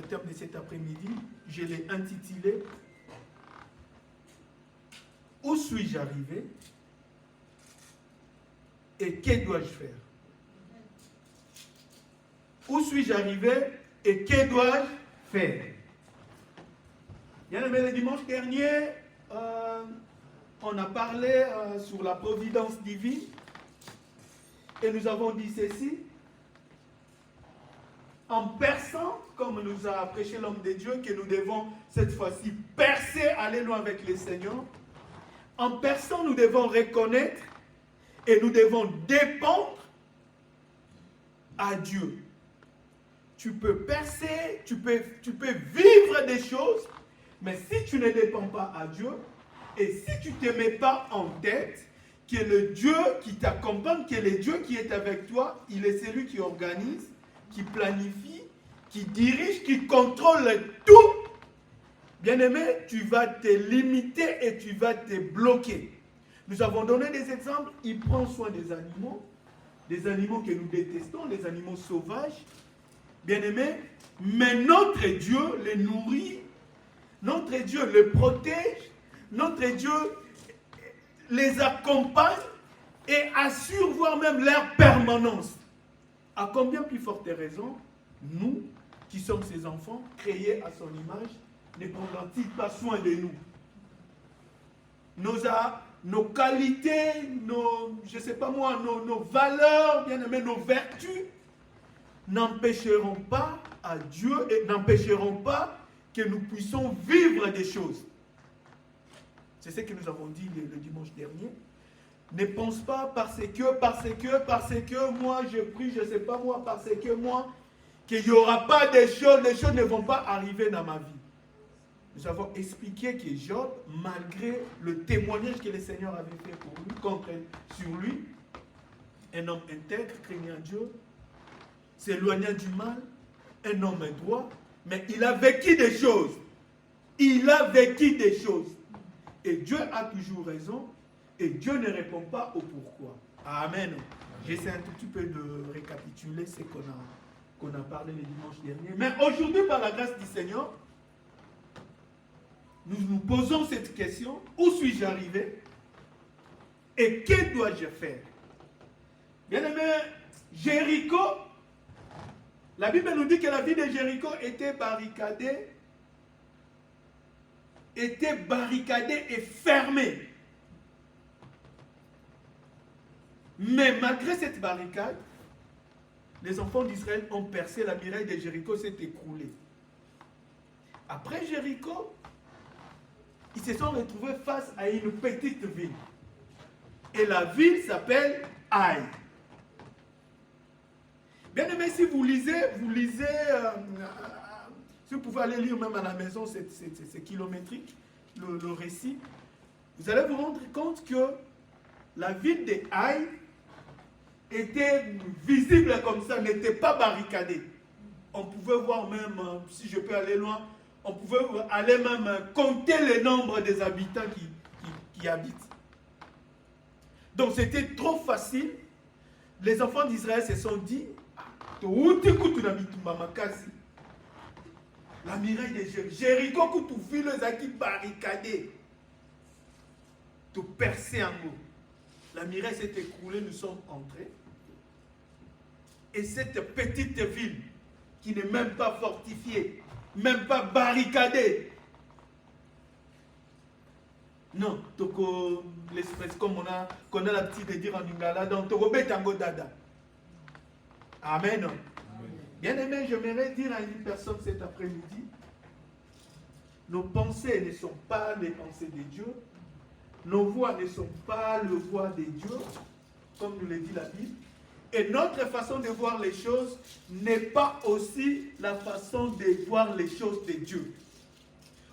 terme de cet après-midi, je l'ai intitulé « Où suis-je arrivé et que dois-je faire ?» Où suis-je arrivé et que dois-je faire? Bien aimé, le dimanche dernier, on a parlé sur la providence divine et nous avons dit ceci. En perçant, comme nous a prêché l'homme de Dieu, que nous devons cette fois-ci percer, aller loin avec le Seigneur. En perçant, nous devons reconnaître et nous devons dépendre à Dieu. Tu peux percer, tu peux vivre des choses, mais si tu ne dépends pas à Dieu, et si tu ne te mets pas en tête que le Dieu qui t'accompagne, que le Dieu qui est avec toi, il est celui qui organise, qui planifie, qui dirige, qui contrôle tout, bien-aimé, tu vas te limiter et tu vas te bloquer. Nous avons donné des exemples. Il prend soin des animaux que nous détestons, les animaux sauvages, bien-aimé, mais notre Dieu les nourrit, notre Dieu les protège, notre Dieu les accompagne et assure, voire même leur permanence. À combien plus forte raison, nous, qui sommes ses enfants, créés à son image, ne prendra-t-il pas soin de nous? Nos qualités, je ne sais pas moi, nos valeurs, bien aimés, nos vertus, n'empêcheront pas à Dieu et n'empêcheront pas que nous puissions vivre des choses. C'est ce que nous avons dit le dimanche dernier. Ne pense pas parce que moi je prie, je ne sais pas moi, parce que moi, qu'il n'y aura pas des choses ne vont pas arriver dans ma vie. Nous avons expliqué que Job, malgré le témoignage que le Seigneur avait fait pour lui, sur lui, un homme intègre, craignant Dieu, s'éloignant du mal, un homme droit, mais il a vécu des choses. Il a vécu des choses. Et Dieu a toujours raison. Et Dieu ne répond pas au pourquoi. Amen. J'essaie un tout petit peu de récapituler ce qu'on a parlé le dimanche dernier. Mais aujourd'hui, par la grâce du Seigneur, nous nous posons cette question. Où suis-je arrivé? Et que dois-je faire? Bien aimé, Jéricho, la Bible nous dit que la ville de Jéricho était barricadée et fermée. Mais malgré cette barricade, les enfants d'Israël ont percé, la muraille de Jéricho s'est écroulée. Après Jéricho, ils se sont retrouvés face à une petite ville. Et la ville s'appelle Haï. Bien aimé, si vous lisez, si vous pouvez aller lire même à la maison, c'est kilométrique, le récit, vous allez vous rendre compte que la ville de Haï était visible comme ça, n'était pas barricadée. On pouvait voir même, si je peux aller loin, on pouvait aller même compter le nombre des habitants qui habitent. Donc c'était trop facile. Les enfants d'Israël se sont dit, la muraille de Jéricho, que tu vis les acquis barricadés, tu percer en mots. La muraille s'est écroulée, nous sommes entrés. Et cette petite ville, qui n'est même pas fortifiée, même pas barricadée. Non, l'espèce comme qu'on a l'habitude de dire en Lingala, donc Toko Betango Dada. Amen. Bien aimé, j'aimerais dire à une personne cet après-midi, nos pensées ne sont pas les pensées de Dieu, nos voix ne sont pas les voix de Dieu, comme nous le dit la Bible, et notre façon de voir les choses n'est pas aussi la façon de voir les choses de Dieu.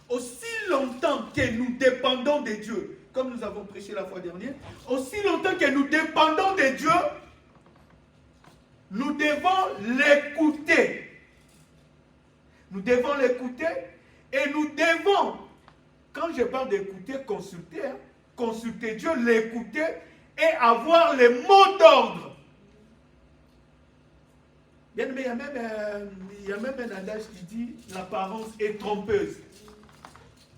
Aussi longtemps que nous dépendons de Dieu, comme nous avons prêché la fois dernière, aussi longtemps que nous dépendons de Dieu, nous devons l'écouter. Nous devons l'écouter et nous devons, quand je parle d'écouter, consulter Dieu, l'écouter et avoir les mots d'ordre. Bien aimé, il y a même un adage qui dit l'apparence est trompeuse.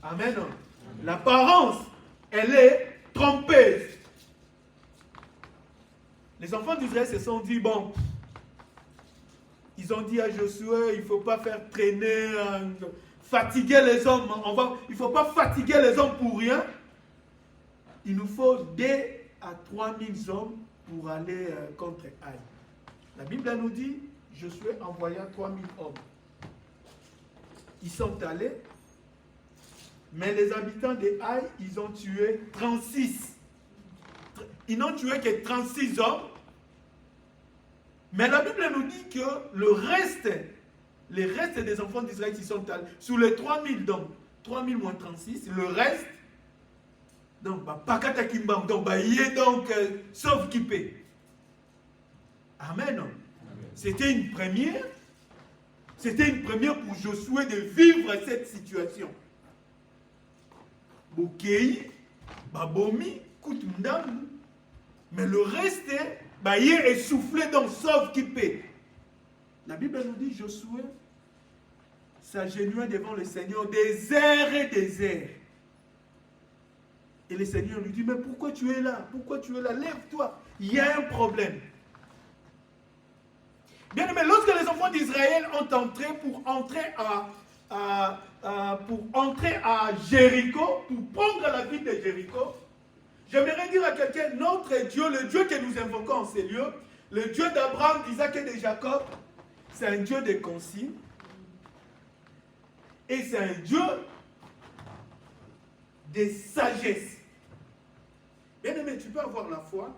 Amen. L'apparence, elle est trompeuse. Les enfants d'Israël se sont dit, bon, ils ont dit à Josué, il ne faut pas faire traîner, fatiguer les hommes. Il ne faut pas fatiguer les hommes pour rien. Il nous faut 2 à 3 000 hommes pour aller contre Aïe. La Bible nous dit, Josué envoya 3 000 hommes. Ils sont allés, mais les habitants de Aïe, ils ont tué 36. Ils n'ont tué que 36 hommes. Mais la Bible nous dit que le reste des enfants d'Israël qui sont allés, sur les 3 000, donc 3 000 moins 36, le reste, donc, Pakata Kimbam, donc, sauf qui paie. Amen. C'était une première. C'était une première pour Josué de vivre cette situation. Bokei, Babomi, Koutoundam, mais le reste, est essoufflé dans sauf qui paie. La Bible nous dit Josué s'agenouilla devant le Seigneur des heures et des heures. Et le Seigneur lui dit, mais pourquoi tu es là? Pourquoi tu es là? Lève-toi, il y a un problème. Bien aimé, lorsque les enfants d'Israël ont entré pour entrer à Jéricho, pour prendre la ville de Jéricho, j'aimerais dire à quelqu'un, notre Dieu, le Dieu que nous invoquons en ces lieux, le Dieu d'Abraham, d'Isaac et de Jacob, c'est un Dieu de consignes. Et c'est un Dieu de sagesse. Bien aimé, tu peux avoir la foi.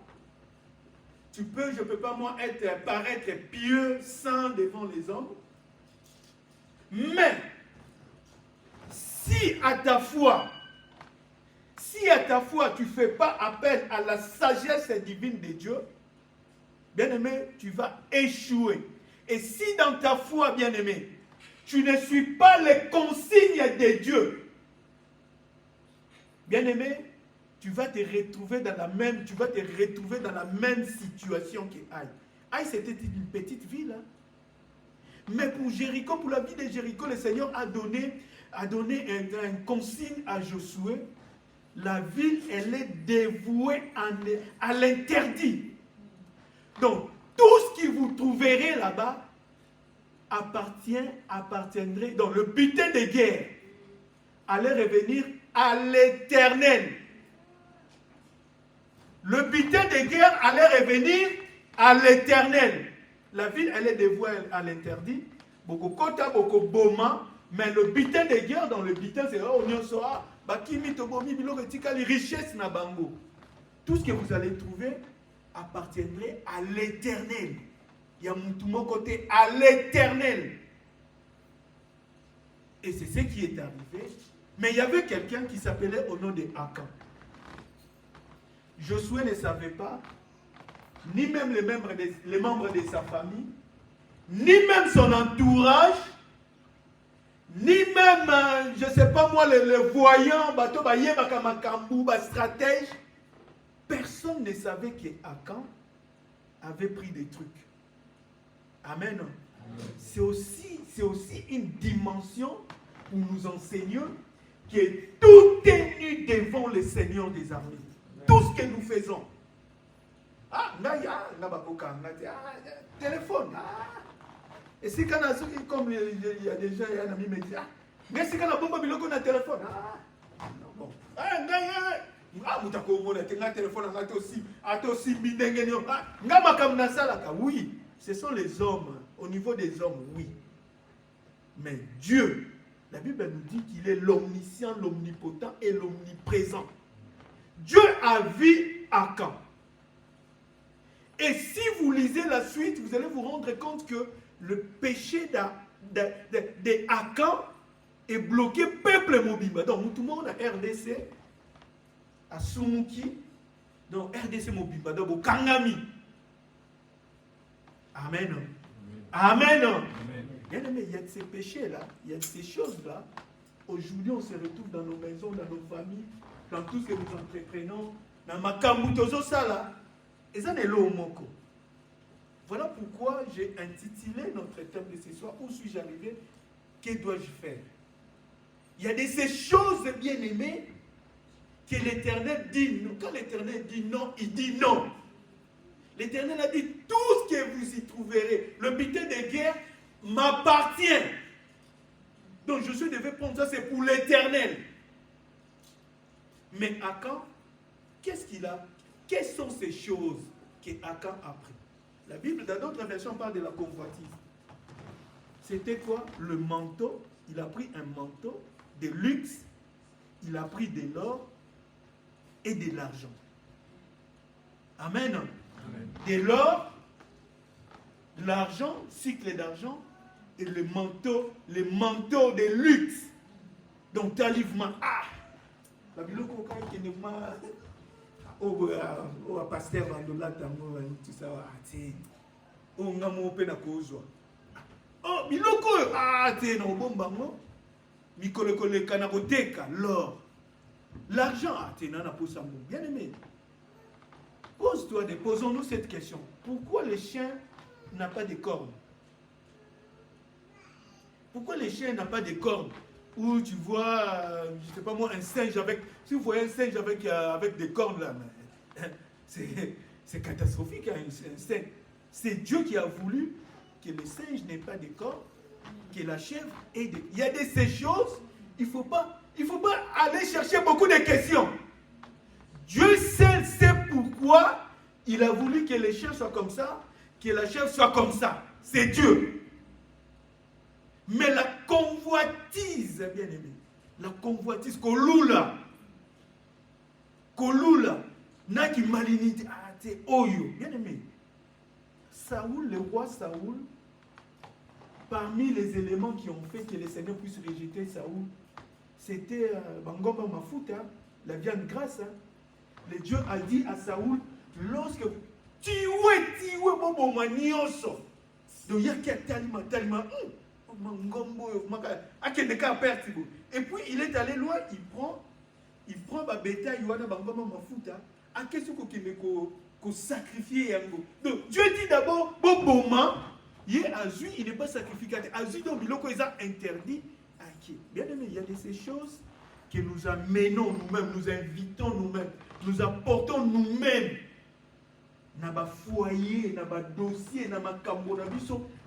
Je ne peux pas moi paraître pieux, saint devant les hommes. Mais, si à ta foi, tu ne fais pas appel à la sagesse divine de Dieu, bien aimé, tu vas échouer. Et si dans ta foi, bien aimé, tu ne suis pas les consignes de Dieu, bien aimé, tu vas te retrouver dans la même situation qu'Aïe. Aïe, c'était une petite ville. Hein? Mais pour Jéricho, pour la ville de Jéricho, le Seigneur a donné une consigne à Josué. La ville, elle est dévouée à l'interdit. Donc, tout ce que vous trouverez là-bas appartiendrait, donc le butin de guerre allait revenir à l'Éternel. Le butin de guerre allait revenir à l'Éternel. La ville, elle est dévouée à l'interdit. Beaucoup kota, beaucoup boma, mais le butin de guerre, dans le butin, c'est on sera bakimi tobomi biloko tikali richesse na bango. Tout ce que vous allez trouver appartiendrait à l'Éternel. Il y a mon côté à l'Éternel. Et c'est ce qui est arrivé. Mais il y avait quelqu'un qui s'appelait au nom de Akan. Josué ne savait pas, ni même les membres de sa famille, ni même son entourage, ni même, je ne sais pas moi, les voyants, stratège. Personne ne savait qu'Akan avait pris des trucs. Amen. C'est aussi une dimension où nous enseignons que tout est nu devant le Seigneur des armées. Tout ce que nous faisons. Téléphone. Et si quand comme il y a des gens, il y a un ami qui me dit, mais si quand on a bombe biloko na téléphone. Bon. Oui, ce sont les hommes. Au niveau des hommes, oui. Mais Dieu, la Bible nous dit qu'il est l'omniscient, l'omnipotent et l'omniprésent. Dieu a vu Akan. Et si vous lisez la suite, vous allez vous rendre compte que le péché d'Akan est bloqué peuple Mobimba. Donc, tout le monde a RDC, à Sumuki, donc RDC Mobimba, donc au Kangami. Amen. Amen. Bien aimé, il y a de ces péchés-là, il y a de ces choses-là. Aujourd'hui, on se retrouve dans nos maisons, dans nos familles, dans tout ce que nous entreprenons, dans ma kamutozo sala, et ça n'est l'eau moko. Voilà pourquoi j'ai intitulé notre thème de ce soir, où suis-je arrivé, que dois-je faire? Il y a de ces choses bien-aimées que l'Éternel dit non. Quand l'Éternel dit non, il dit non. L'Éternel a dit, tout ce que vous y trouverez, le butin de guerre m'appartient. Donc Josué devait prendre ça, c'est pour l'Éternel. Mais Akan, qu'est-ce qu'il a? Quelles sont ces choses que Akan a pris? La Bible, dans d'autres versions, parle de la convoitise. C'était quoi? Le manteau. Il a pris un manteau de luxe. Il a pris de l'or et de l'argent. Amen. Amen. De l'or, l'argent, cycle d'argent, et le manteau de luxe. Donc, talivement. Ah! La Bible, quand il m'a. Oh, pasteur, tout ça. Oh, on a mon peine à cause. Oh, biloko. Ah, t'es non, bon, bango. Mikole kanakoteka, l'or. L'argent, ah, t'es non, pour ça, bien aimé. Posons-nous cette question. Pourquoi les chiens n'ont pas de cornes? Pourquoi les chiens n'ont pas de cornes? Ou tu vois, je ne sais pas moi, un singe avec... Si vous voyez un singe avec des cornes là, c'est catastrophique, hein, un singe. C'est Dieu qui a voulu que le singe n'ait pas de cornes, que la chèvre ait des... Il y a de ces choses, il ne faut pas aller chercher beaucoup de questions. Dieu seul sait pourquoi il a voulu que les chiens soient comme ça, que la chèvre soit comme ça. C'est Dieu. Mais la convoitise, bien aimé, la convoitise, kolula, naki malinité, ah, t'es oyo, bien aimé. Saoul, le roi Saoul, parmi les éléments qui ont fait que le Seigneur puisse rejeter Saoul, c'était Bangoma Mafuta, la viande grasse. Hein. Le Dieu a dit à Saoul, lorsque tiwe, bobo manioso, donc il y a tellement, et puis il est allé loin, il prend ma bétail, il a qu'est-ce qu'on sacrifier. Donc Dieu dit d'abord, il n'est pas sacrificateur. Azui, donc, il a interdit. Bien aimé, il y a de ces choses que nous amenons nous-mêmes, nous invitons nous-mêmes, nous apportons nous-mêmes. Dans le foyer, dans le dossier, dans le cambo,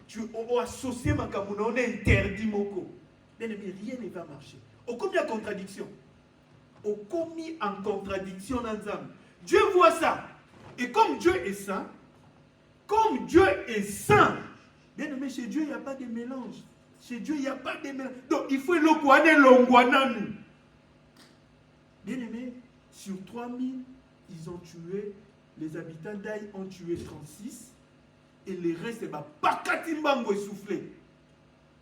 tu as associé ma cambo, on est interdit moko. Bien aimé, rien ne va marcher. Au combien de contradictions? Au combien en contradiction dans l'âme. Dieu voit ça. Et comme Dieu est saint, bien aimé, chez Dieu, il n'y a pas de mélange. Chez Dieu, il n'y a pas de mélange. Donc, il faut le kouane longwana nous. Bien aimé, sur 3000, ils ont tué, les habitants d'Aï ont tué 36, et les restes, pas katimbango essoufflé.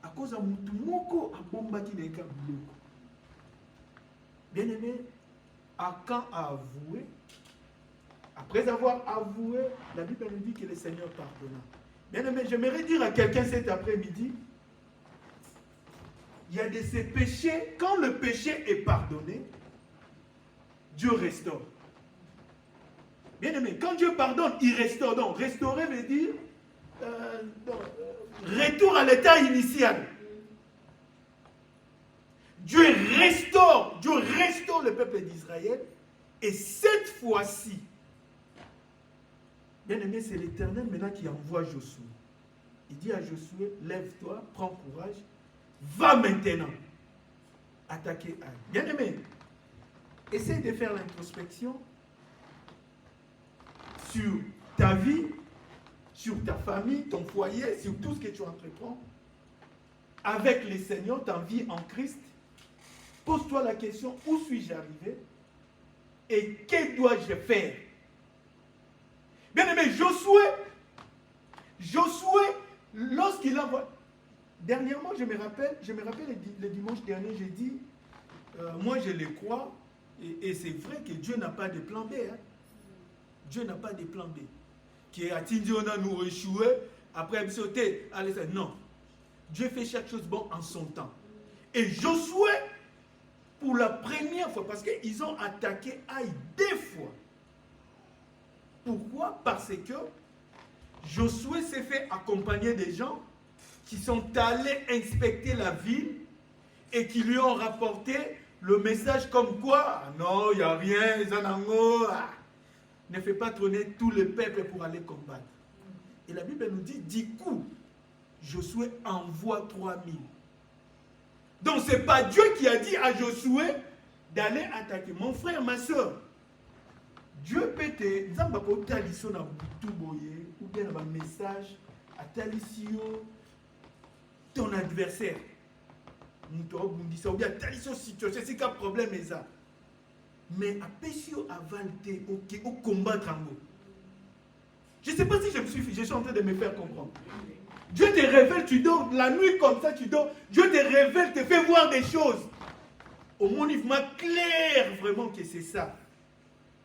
À cause de Moutoumoko, à Bombaki de Kabouloko. Bien aimé, Akan a avoué. Après avoir avoué, la Bible nous dit que le Seigneur pardonna. Bien aimé, j'aimerais dire à quelqu'un cet après-midi, il y a de ces péchés, quand le péché est pardonné, Dieu restaure. Bien aimé, quand Dieu pardonne, il restaure. Donc, restaurer veut dire retour à l'état initial. Dieu restaure le peuple d'Israël. Et cette fois-ci, bien aimé, c'est l'Éternel maintenant qui envoie Josué. Il dit à Josué, lève-toi, prends courage, va maintenant attaquer Aïe. Bien aimé, essaye de faire l'introspection sur ta vie, sur ta famille, ton foyer, sur tout ce que tu entreprends. Avec le Seigneur, ta vie en Christ. Pose-toi la question, où suis-je arrivé? Et que dois-je faire? Bien aimé, Josué, lorsqu'il envoie... Dernièrement, je me rappelle le dimanche dernier, j'ai dit, moi je le crois, et c'est vrai que Dieu n'a pas de plan B. Hein. Dieu n'a pas de plan B. Qui a dit, on a nous échoué, après sauter, allez, non. Dieu fait chaque chose bon en son temps. Et Josué, pour la première fois, parce qu'ils ont attaqué Aïe 2 fois. Pourquoi? Parce que Josué s'est fait accompagner des gens qui sont allés inspecter la ville et qui lui ont rapporté le message comme quoi, non, il n'y a rien, Zanango, ne fais pas trôner tout le peuple pour aller combattre. Et la Bible nous dit, du coup, Josué envoie 3000. Donc ce n'est pas Dieu qui a dit à Josué d'aller attaquer. Mon frère, ma soeur, Dieu peut te... Zamba ko taliso na butu boye, ou bien un message à talisio ton adversaire. Ou bien talisio situation, c'est qu'un problème est ça. Mais à Pessio avalte au combattre en haut. Je ne sais pas si je suis en train de me faire comprendre. Dieu te révèle, tu dors, la nuit comme ça, tu dors. Dieu te révèle, te fait voir des choses. Au mouvement clair, vraiment que c'est ça.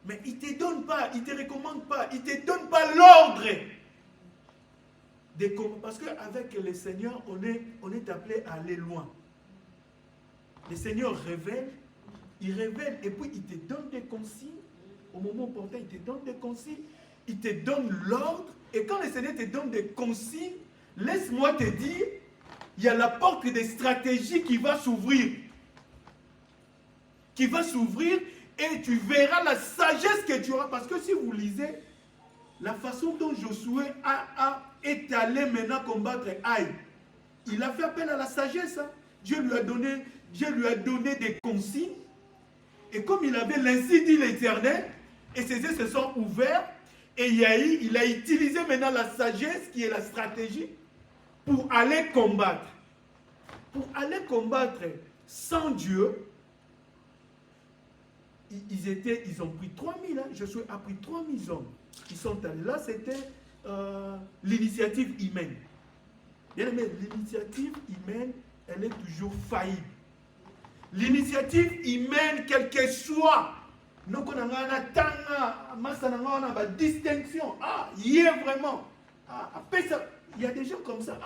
Mais il ne te donne pas, il ne te recommande pas, il ne te donne pas l'ordre. Parce qu'avec le Seigneur, on est appelé à aller loin. Le Seigneur révèle, il révèle, et puis il te donne des consignes. Au moment opportun, il te donne des consignes, il te donne l'ordre. Et quand le Seigneur te donne des consignes, laisse-moi te dire, il y a la porte des stratégies qui va s'ouvrir. Qui va s'ouvrir et tu verras la sagesse que tu auras. Parce que si vous lisez, la façon dont Josué est allé maintenant combattre Aïe, il a fait appel à la sagesse. Hein. Dieu lui a donné des consignes. Et comme il avait l'ainsi dit l'Éternel, et ses yeux se sont ouverts, et il a utilisé maintenant la sagesse qui est la stratégie pour aller combattre. Pour aller combattre sans Dieu, ils ont pris 3000, hein. Josué a pris 3000 hommes. Ils sont allés. Là, c'était l'initiative humaine. Bien aimé, l'initiative humaine, elle est toujours faillible. L'initiative humaine, quelle qu'elle soit, nous avons une distinction. Ah, il y a vraiment. Il y a des gens comme ça.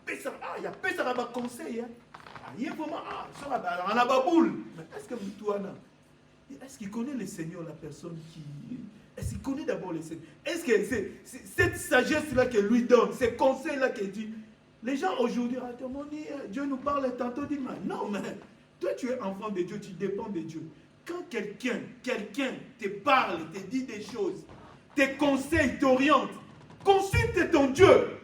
Il y a pas ça conseil. Il y a vraiment. On a la boule. Mais est-ce que toi, est-ce qu'il connaît le Seigneur, la personne qui... Est-ce qu'il connaît d'abord le Seigneur? Est-ce que c'est cette sagesse-là que lui donne, ces conseils-là qu'il dit? Les gens aujourd'hui, Dieu nous parle tantôt, dit, non, mais toi tu es enfant de Dieu, tu dépends de Dieu. Quand quelqu'un te parle, te dit des choses, te conseille, t'oriente, consulte ton Dieu.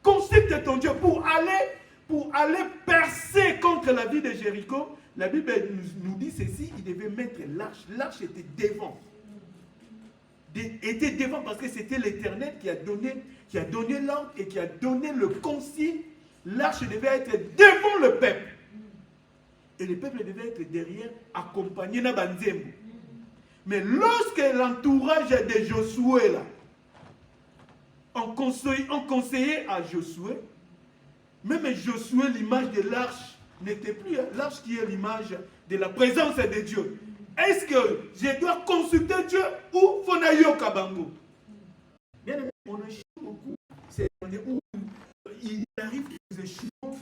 Consulte ton Dieu pour aller percer contre la vie de Jéricho. La Bible nous dit ceci, il devait mettre l'arche. L'arche était devant. Était devant parce que c'était l'Éternel qui a donné l'ordre et qui a donné le consigne. L'arche devait être devant le peuple. Et le peuple devait être derrière, accompagné dans Banzembo. Mais lorsque l'entourage de Josué, là, on conseillait à Josué, même Josué, l'image de l'arche, n'était plus l'arche qui est l'image de la présence de Dieu. Est-ce que je dois consulter Dieu ou Fonayo Kabango? Bien aimé, on a chié beaucoup. Il arrive que nous échouons,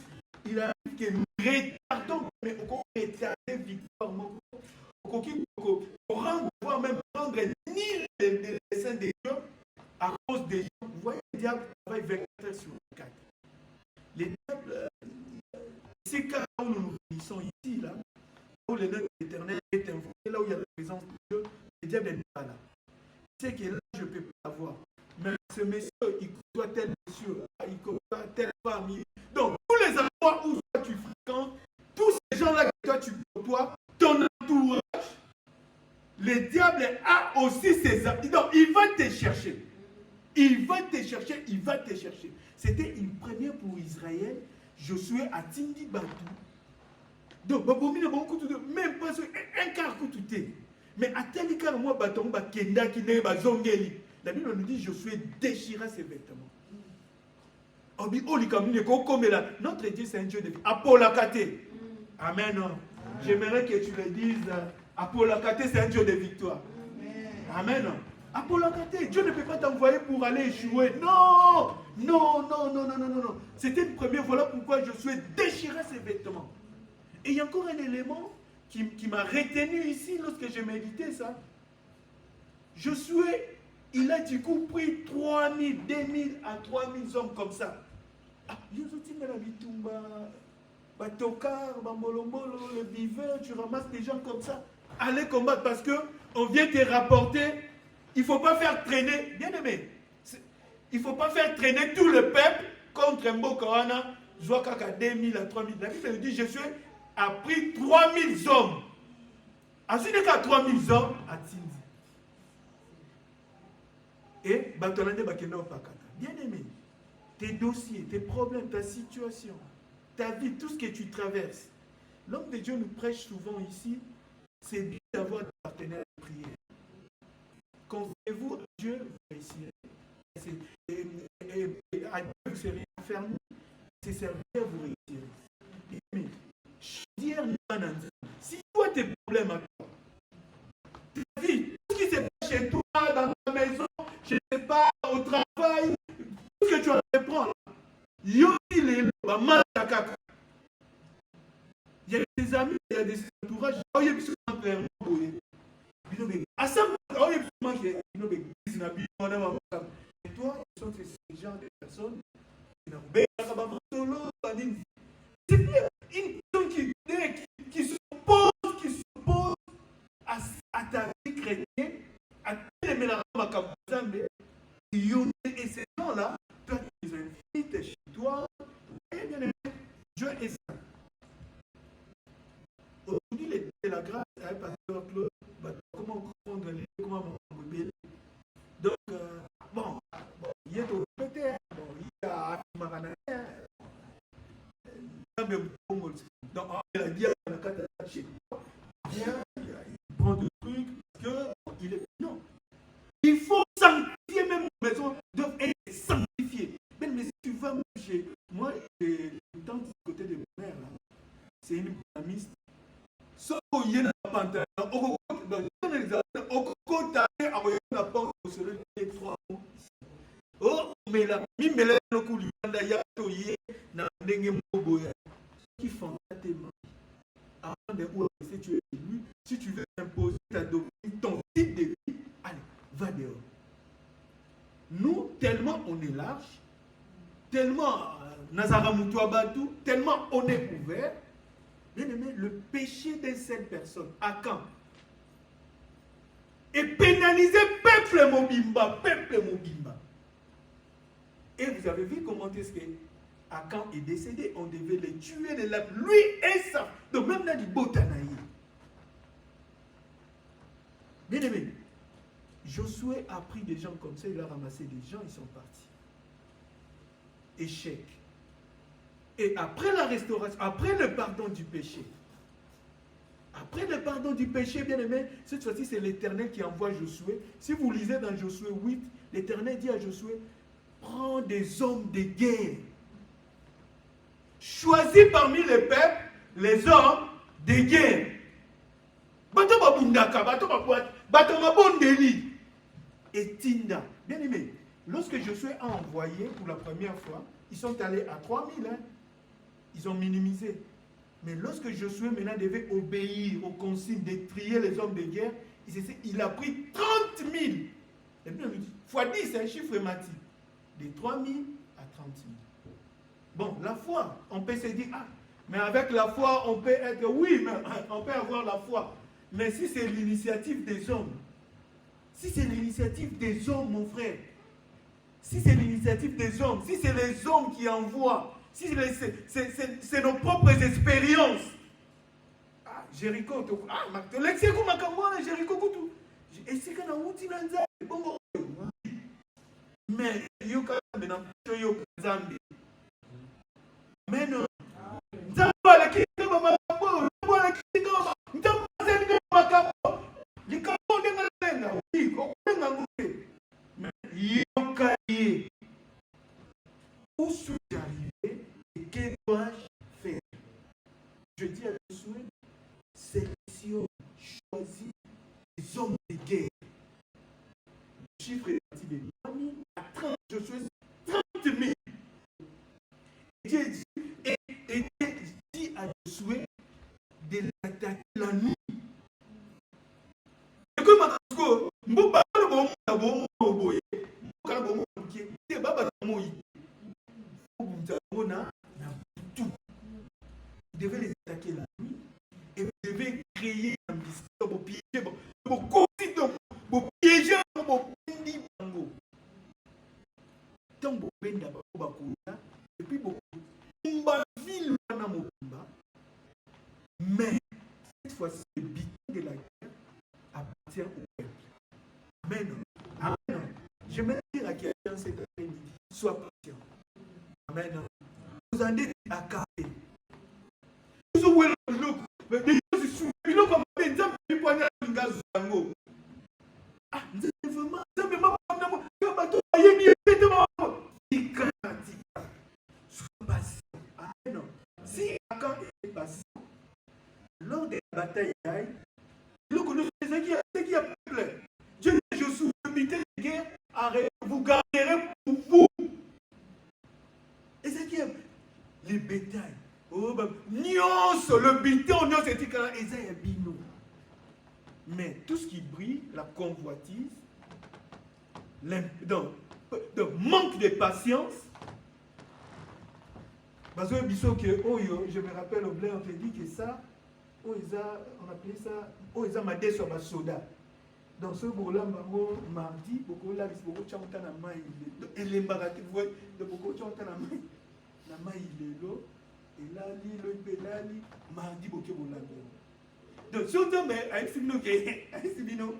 il arrive que nous retardons, mais on retarde victoire. Pour rendre, même prendre ni les desseins de Dieu à cause des gens. Vous voyez, le diable travaille 24 sur 24. Les diables. C'est quand nous finissons ici, là, où le nom de l'Éternel est invoqué, là où il y a la présence de Dieu, le diable n'est pas là. C'est que là, je ne peux pas avoir. Mais ce monsieur, il côtoie tel monsieur, il côtoie telle femme. Donc, tous les endroits où toi tu fréquentes, tous ces gens-là que toi tu côtoies, ton entourage, le diable a aussi ses amis. Donc, il va te chercher. Il va te chercher, il va te chercher. C'était une première pour Israël. Josué a Tindi Batou. Donc, même pas un quart coututé. Mais à tel cas, moi, Baton, Kenda, qui n'est pas Zongeli. La Bible nous dit Josué déchira ses vêtements. Notre Dieu, c'est un Dieu de vie. Apolakate. Amen. J'aimerais que tu le dises. Apolakate, c'est un Dieu de victoire. Amen. Apolakate, Dieu ne peut pas t'envoyer pour aller échouer. Non. C'était une première. Voilà pourquoi Josué déchira ses vêtements. Et il y a encore un élément qui m'a retenu ici lorsque j'ai médité ça. Josué, Il a du coup pris 3000, 2000 à 3000 hommes comme ça. Ah, Batokar, Bambolombolo, le viveur, tu ramasses des gens comme ça. Allez combattre parce que on vient te rapporter. Il ne faut pas faire traîner, bien aimé, il ne faut pas faire traîner tout le peuple contre Mbokawana, Zouakaka 2000 à 3000. La Bible dit, Jésus a pris 3000 hommes. Ensuite, il y a 3000 hommes à Tindi. Et Batolande Bakenda Opakata. Bien aimé, tes dossiers, tes problèmes, ta situation, ta vie, tout ce que tu traverses. L'homme de Dieu nous prêche souvent ici, c'est bien d'avoir des partenaires de prière. Confiez-vous à Dieu, vous réussirez. Et à Dieu, vous serez fermé. C'est servir, vous réussirez. Mais, si toi, tes problèmes à toi, ta vie, tout ce qui se passe chez toi, dans ta maison, je ne sais pas, au travail, tout ce que tu vas reprendre, il y a des amis, il y a des entourages, il y a des et toi, ce sont ces genres de personnes c'est une personne qui s'oppose à ta vie chrétienne, à tous les mélanges et ces gens-là, toi, tu les invites chez toi, et bien aimé, Dieu est ça. Aujourd'hui, la grâce à un pasteur Claude, comment comprendre les comment m'embobber. Donc, bon, il y a au peut-être, bon, il y a Marana, donc, il a dit à la carte chez toi, bien, il prend des trucs, parce qu'il est. Non. Il faut sanctifier même nos maisons, doivent être sanctifiées. Mais si tu vas chez moi, j'ai une tante du côté de ma mère, là. C'est une amiste. Sauf qu'il y a un pantalon, au côté, la porte, au soleil, 3 mois. Oh, mais là, il me l'a le coup, il y a toyé, dans le moboya. Qui font tes mains. Avant de où si tu es élu, si tu veux imposer ta doctrine, ton type de vie, allez, va dehors. Nous, tellement on est large, tellement Nazaramutua Batou, tellement on est ouvert, bien aimé, le péché d'une seule personne, à quand? Et pénaliser peuple Mobimba, peuple Mobimba. Et vous avez vu comment est-ce que Akan est décédé, on devait le tuer, lui et ça. Donc même là, du Botanaï. Bien aimé, Josué a pris des gens comme ça, il a ramassé des gens, ils sont partis. Échec. Et après la restauration, après le pardon du péché, bien aimé, cette fois-ci c'est l'Éternel qui envoie Josué. Si vous lisez dans Josué 8, l'Éternel dit à Josué, prends des hommes de guerre. Choisis parmi les peuples les hommes de guerre. Et Tinda. Bien aimé, lorsque Josué a envoyé pour la première fois, ils sont allés à 3000. Hein. Ils ont minimisé. Mais lorsque Josué maintenant devait obéir aux consignes de trier les hommes de guerre, il a pris 30 000. Et bien, fois 10, c'est un chiffre mathis. De 3 000 à 30 000. Bon, la foi, on peut se dire, ah, mais avec la foi, on peut être, oui, mais on peut avoir la foi. Mais si c'est l'initiative des hommes, mon frère, si c'est l'initiative des hommes, si c'est les hommes qui envoient, si c'est nos propres expériences. Ah, Jéricho, Jéricho, mais mais non. Où suis-je arrivé et que dois-je faire? Je dis à Josué, sélection, choisis les hommes de guerre. Le chiffre est parti de 3 000 à 30 000. Josué, 30 000. Et Dieu dit à Josué de l'attaquer la nuit. Et comme sois patient. Amen. Vous en êtes accabé. Vous ouvrez le look. Mais des gens se souviennent. Ils ont commencé. Ils ont mis poignard dans le gaz. Ah, vous êtes vraiment. Vous avez vraiment. Sois patient. Amen. Si Akan est patient, lors des batailles, il connaît ce qui a peuple. Dieu dit Josué, habitez les guerres, arrêtez, vous garderez pour vous. Et c'est qui les bétails. Nyonso, le biton, nyonso, c'est quand ils ont bino. Mais tout ce qui brille, la convoitise, donc manque de patience. Parce que je me rappelle au blé, on te dit que ça, on appelait ça, ils ont madé sur ma soda. Dans ce bout-là, mardi, beaucoup là, beaucoup de gens ont main, et les baratés, vous voyez, beaucoup de gens ont main, la main il est là, et là, le mardi, beaucoup de gens. Donc, surtout, mais, avec Sibino,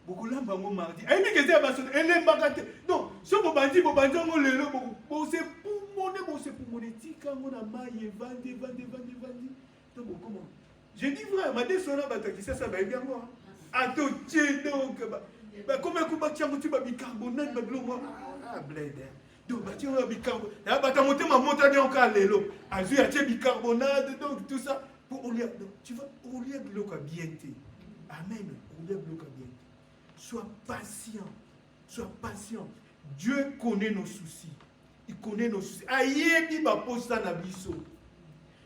beaucoup là, mardi, et puis que c'est ma soda, et les baratés, non, si vous bandit, on le lot, c'est pour mon éthique, on a maille, vandi. Donc, comment? J'ai dit vrai, ma descendant, ça va bien moi. Attends, donc, comment tu as bicarbonate, ah, bled. Donc, tu as bicarbonate. Tu as monté ma montagne en calélo. Tu as bicarbonate, donc tout ça. Tu vas au lieu de l'eau à bien. Amen. Au lieu de l'eau à bien. Sois patient. Dieu connaît nos soucis. Il connaît nos soucis. Aïe, il va poser ça dans biso.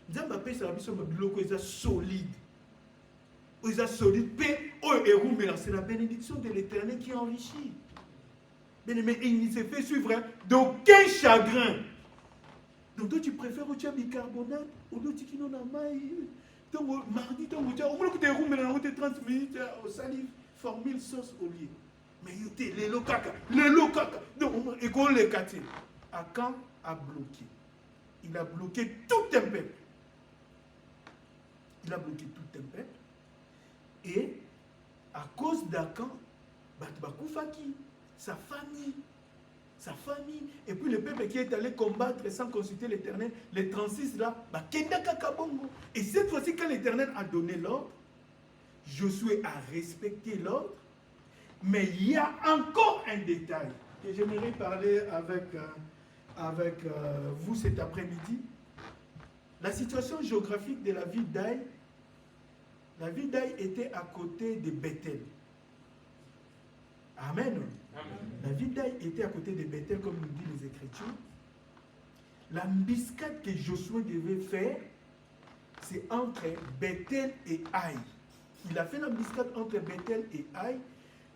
Il va poser ça dans biso, mais l'eau est solide. Ils sont solides, c'est la bénédiction de l'Éternel qui enrichit. Mais il ne se fait suivre d'aucun chagrin. Donc toi tu préfères au bicarbonate, au d'autres qui n'ont pas donc mardi, au moins que tu roules dans 30 minutes au salive, formule sauce au lieu. Mais les locaka. Donc et qu'on les quartiers. Akan a bloqué. Il a bloqué tout un peuple. Et à cause d'Akan, sa famille, et puis le peuple qui est allé combattre sans consulter l'Éternel, les 36 là, et cette fois-ci, quand l'Éternel a donné l'ordre, Josué a respecté l'ordre, mais il y a encore un détail que j'aimerais parler avec vous cet après-midi. La situation géographique de la ville d'Aï. La ville d'Aï était à côté de Bethel. Amen. La ville d'Aï était à côté de Bethel, comme nous disent les Écritures. L'embuscade que Josué devait faire, c'est entre Bethel et Aï. Il a fait l'embuscade entre Bethel et Aï.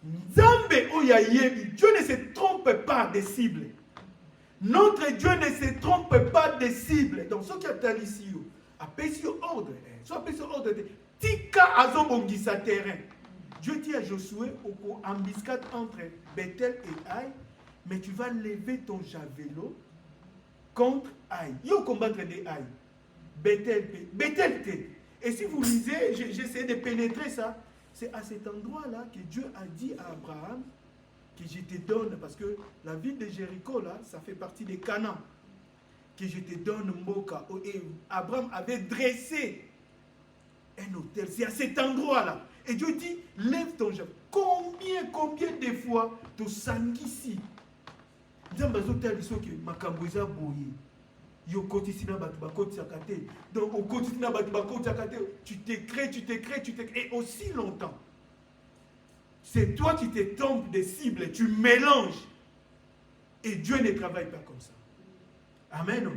Nzambe Oyayebi, Dieu ne se trompe pas des cibles. Notre Dieu ne se trompe pas des cibles. Donc, ce qui est ici, appelle sur ordre. Soit appelle sur ordre. Tika azobongisa terrain. Dieu dit à Josué, embuscade entre Bethel et Aï, mais tu vas lever ton javelot contre Aï. Il y a combattre des Aï. Bethel. Et si vous lisez, j'essaie de pénétrer ça, c'est à cet endroit-là que Dieu a dit à Abraham que je te donne, parce que la ville de Jéricho, là, ça fait partie des Canaan, que je te donne Mboka. Et Abraham avait dressé un hôtel. C'est à cet endroit-là. Et Dieu dit, lève ton javelot. Combien de fois tu sanguis donc tu t'écrées et aussi longtemps. C'est toi qui te trompes des cibles, tu mélanges. Et Dieu ne travaille pas comme ça. Amen.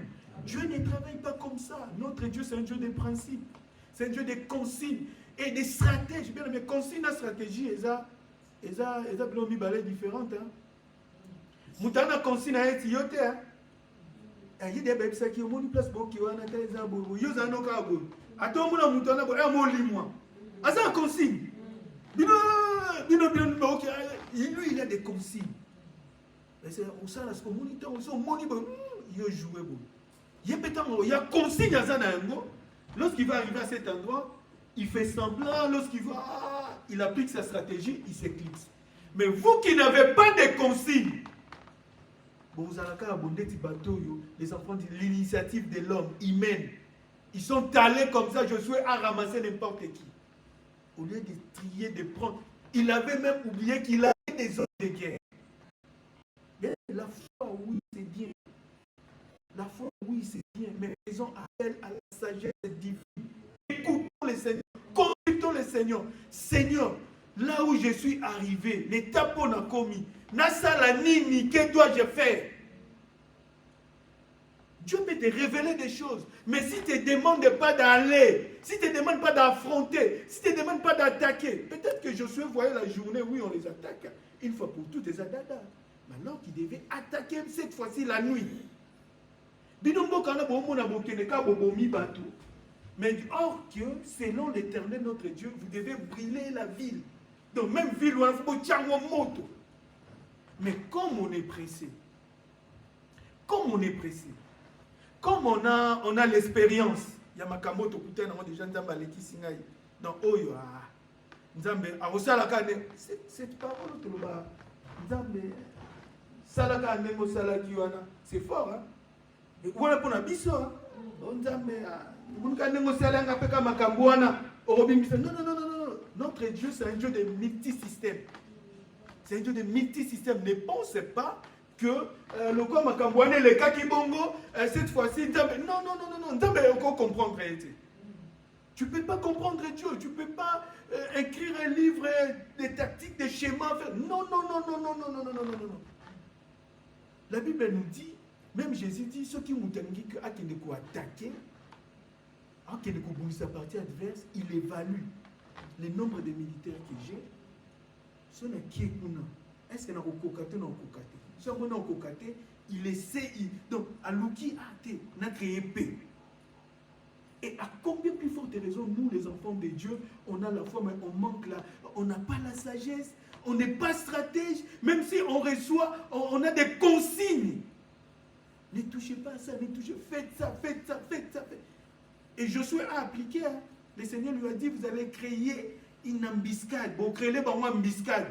Dieu ne travaille pas comme ça. Notre Dieu, c'est un Dieu de principes. C'est un Dieu de consignes et des stratégies. Bien, mais consignes et stratégies, elles ont mis balais différentes. Moutana consigne à être yote. Il y a des bébés qui ont une place pour qui ont un télézabou. Ils ont un okabou. À tout le monde, moutana, un mot limois. À ça, consigne. Lui, il a des consignes. On sait la communauté, on sait au monde, il a joué. Il y a consigne à ça. Lorsqu'il va arriver à cet endroit, il fait semblant. Lorsqu'il va, il applique sa stratégie, il s'éclipse. Mais vous qui n'avez pas de consignes, les enfants disent l'initiative de l'homme humaine. Ils sont allés comme ça, Josué a ramassé n'importe qui. Au lieu de trier, de prendre, il avait même oublié qu'il avait des hommes de guerre. Mais la foi, oui, c'est bien. La foi, oui, c'est bien. Mais faisons appel à la sagesse divine. Écoutons le Seigneur. Consultons le Seigneur. Seigneur, là où je suis arrivé, l'étape qu'on a commis, Nasala nini, que dois-je faire? Dieu peut te révéler des choses. Mais si tu ne demandes pas d'aller, si tu ne demandes pas d'affronter, si tu ne demandes pas d'attaquer, peut-être que Josué voyait la journée, oui, on les attaque. Une fois pour toutes, les adada. Maintenant qu'il devait attaquer cette fois-ci la nuit. Mais or que, selon l'Éternel notre Dieu, vous devez brûler la ville. Donc même ville où il faut moto. Mais comme on est pressé, comme on a l'expérience, il y a Makamoto Kuten, on a déjà Nzambaleki Singaï. Donc, Oyo, Nzambe, cette parole, Nzambe, Salaka Nengo Salaki Wana, c'est fort, hein? Et voilà pour la biso, hein? Nzambe, Nengo Salanga Peka Makambouana, Orobimisa. Non. Notre Dieu, c'est un Dieu de multisystèmes. C'est un Dieu de multisystèmes. Ne pensez pas que le corps Makambouane, le cas Kibongo, cette fois-ci, non, Nzambe encore comprendre réalité. Tu ne peux pas comprendre Dieu, tu ne peux pas écrire un livre, des tactiques, des schémas. Non. La Bible nous dit, même Jésus dit, ceux qui ont attaqué, qui ne comprennent sa partie adverse, il évalue le nombre de militaires que j'ai. Ce n'est qui est. Est-ce qu'il y a un kokate ou non kokate? Si on a un kokate, il essaie. Donc, à l'ouki a créé paix. Et à combien plus forte raison, nous, les enfants de Dieu, on a la foi, mais on manque là. On n'a pas la sagesse, on n'est pas stratège, même si on reçoit, on a des consignes. Ne touchez pas à ça, ne touchez, faites ça. Et Josué a appliqué. Hein. Le Seigneur lui a dit, vous allez créer une embuscade. Bon, créez-le par moi embuscade.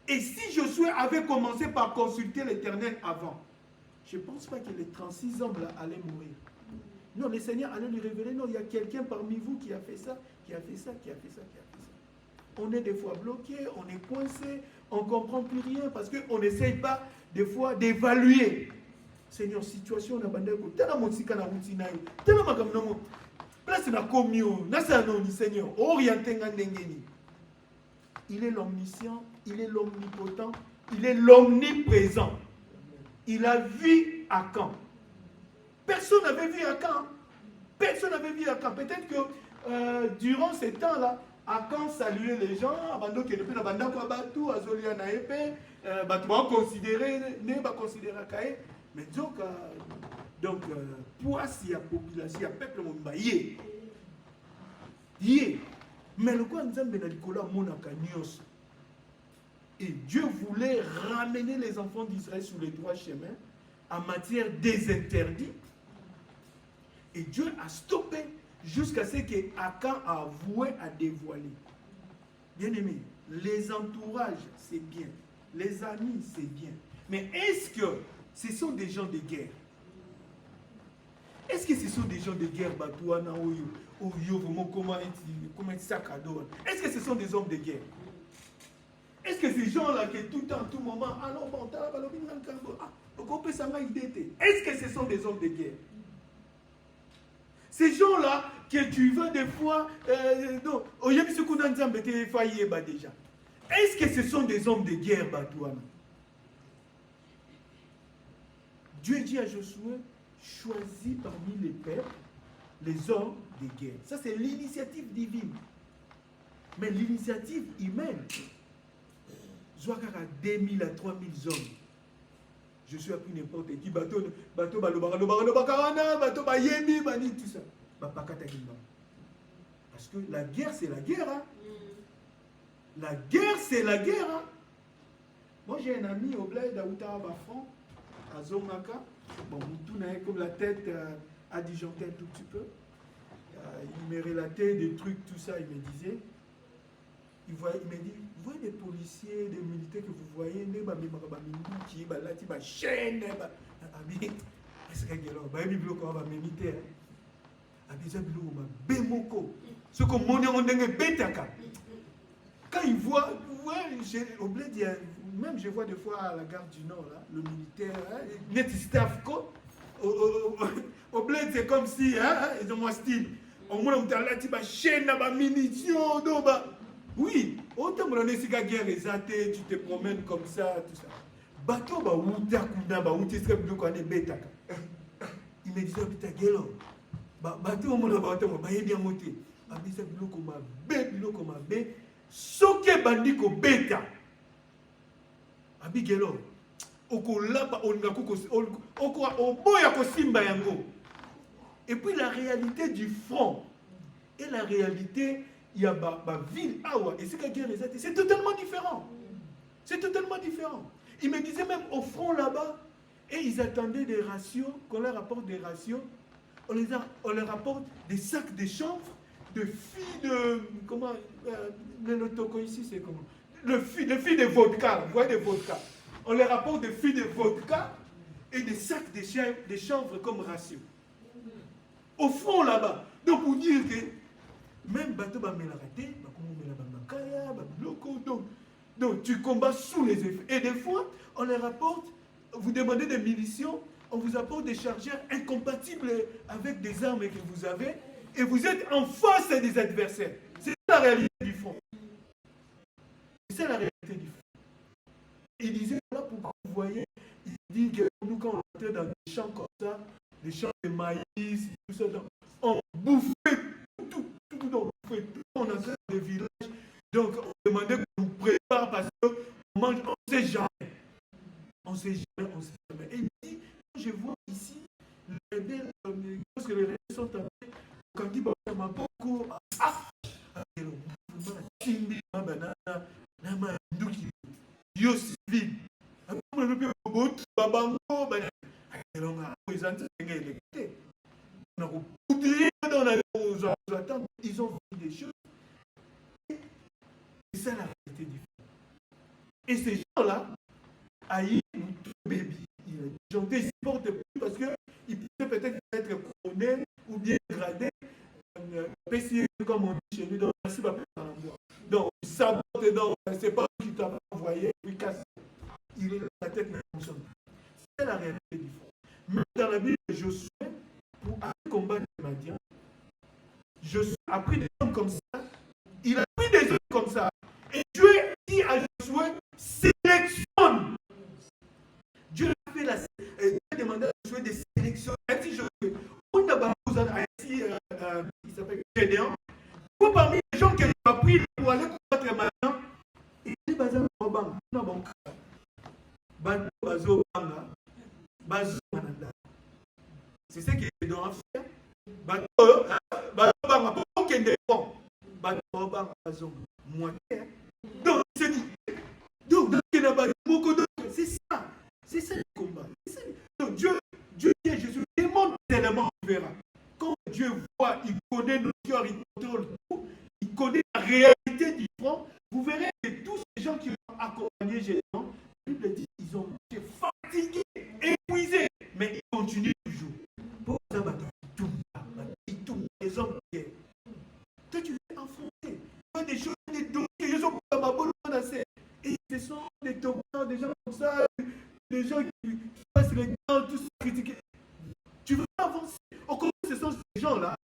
Et si Josué avait commencé par consulter l'Éternel avant, je ne pense pas que les 36 hommes là allaient mourir. Non, le Seigneur allait lui révéler, non, il y a quelqu'un parmi vous qui a fait ça, qui a fait ça. On est des fois bloqué, on est coincé, on ne comprend plus rien parce qu'on n'essaye pas des fois d'évaluer. Seigneur, situation na bandeko, tena motsika na routine, tena makamnamo, place na komio, na sa non Seigneur, orienté ngandengeni. Il est l'omniscient, il est l'omnipotent, il est l'omniprésent. Il a vu à quand. Personne n'avait vu à quand. Peut-être que durant ces temps-là, à quand saluer les gens, abandon qui depuis la banda kwa batu, azolia na épée, batu va considérer, ne va considérer kaé. Mais donc pour si la population, le peuple m'a yé. Mais le quoi nous avons Nicolas monaka nyos. Et Dieu voulait ramener les enfants d'Israël sur les droits chemins en matière des interdits. Et Dieu a stoppé jusqu'à ce qu'Akan a avoué à dévoiler. Bien aimé, les entourages, c'est bien. Les amis, c'est bien. Mais est-ce que ce sont des gens de guerre? Est-ce que ce sont des gens de guerre, Batouana, Oyo, vraiment, comment être sacador? Est-ce que ce sont des hommes de guerre? Est-ce que ces gens-là, qui tout le temps, tout moment, alors bon, est-ce que ce sont des hommes de guerre? Ces gens-là, que tu veux des fois, déjà. Est-ce que ce sont des hommes de guerre, Batouana? Dieu dit à Josué, choisis parmi les peuples les hommes de guerre. Ça, c'est l'initiative divine. Mais l'initiative humaine, Zouakara 2000 à 3000 hommes. Je suis appris n'importe qui, bateau, tout ça. Parce que la guerre, c'est la guerre. Hein? La guerre, c'est la guerre. Hein? Moi, j'ai un ami au bled d'Aouta Bafran, à Zomaka. Bon, tout n'a comme la tête a disjoncté un tout petit peu. Il me relatait des trucs, tout ça, il me disait. il me dit, vous voyez des policiers, des militaires que vous voyez, qui ba chaîne, est-ce que militaire, ce qu'on quand ils voient, au bled, même je vois des fois à la gare du Nord, là, le militaire, net staff, au bled, c'est comme si, ils ont mon style. On m'a dit, chaîne, munitions, oui, autant que l'on est guerre, tu te promènes comme ça, tout ça. Bateau, il me disait, bateau, bien monté. Soke bandiko beta abigelo okolaba oboya kosimba yango. Et puis la réalité du front et la réalité il y a ma ville awa et c'est totalement différent. C'est totalement différent. Ils me disaient même au front là-bas et ils attendaient des ratios, qu'on leur apporte des ratios, on leur apporte des sacs de chanvre, de filles de... Comment... le toko ici, c'est comment? Les filles de vodka, vous voyez des vodka. On leur apporte des filles de vodka et des sacs de chanvre comme ratio. Au fond là-bas. Donc pour dire que même bateau va me la rater, donc tu combats sous les effets. Et des fois, on leur apporte, vous demandez des munitions, on vous apporte des chargeurs incompatibles avec des armes que vous avez, et vous êtes en face des adversaires. C'est la réalité du front. C'est la réalité du front. Il disait, voilà pourquoi vous voyez, il dit que nous, quand on était dans des champs comme ça, des champs de maïs, tout ça, on bouffait tout, on a fait des villages. Donc, on demandait qu'on nous prépare parce qu'on mange, on ne sait jamais. On ne sait jamais. Et il dit, quand je vois ici, les rebelles, parce que les rebelles sont arrivés, quand il dit, m'a beaucoup, ils ont vu des choses. C'est ça la réalité du front. Et ces gens-là, aïe, baby, ils ont des supports de plus parce qu'ils pouvaient peut-être être couronnés ou bien gradés. PCE, comme on dit chez nous, donc c'est pas dans l'endroit. Donc, ça c'est pas qui t'a envoyé, puis casse. Il est dans la tête, mais il ne fonctionne pas. C'est la réalité du front. Même dans la Bible de Josué, pour aller combattre les Madians, Josué a pris des hommes comme ça, il a pris des hommes comme ça. Et Dieu dit à Josué, sélectionne. Dieu a fait Dieu a demandé à Josué de sélectionner. Ainsi, Josué, on a besoin il s'appelle Gédéon. Vous parmi les gens qui ont pris pour aller combattre maintenant, il dit basé au banc, non bon. Bazo banga, bazo mananda. C'est ce que Gédéon a fait. Bazo banga pour qu'il ne bon. Bazo banga bazo moitié. Donc c'est dit. Donc il n'a pas beaucoup de. C'est ça le combat. Donc Dieu dit Jésus démontre tellement on verra. Quand Dieu voit, il connaît nos cœurs, il contrôle tout, il connaît la réalité du front, vous verrez que tous ces gens qui ont accompagné Jésus, la Bible dit ils ont été fatigués, épuisés, mais ils continuent toujours. Pour ça, ils tournent, les hommes de guerre. Toi, tu es enfoncé. Il y a des choses, des dossiers, ils sont comme ma bonne assez. Et ce sont des tombeurs, des gens comme ça, des gens qui passent les temps, tous critiqués. Tu veux avancer. Au contraire, ce sont ces gens-là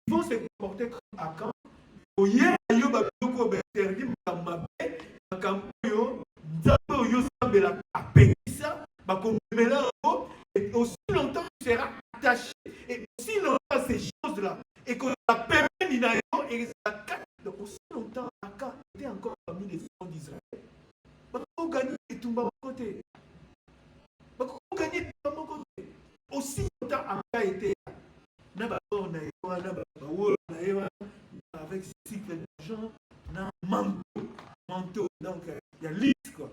qui vont se comporter comme à quand. Et aussi longtemps tu seras attaché. Et aussi longtemps ces choses-là. Et qu'on a permis et donc aussi longtemps Aka était encore parmi les enfants d'Israël. Pour gagner tout mon côté. Pour gagner tout mon côté. Aussi longtemps Aka était avec ce cycle d'argent, manteau, donc il y a liste quoi.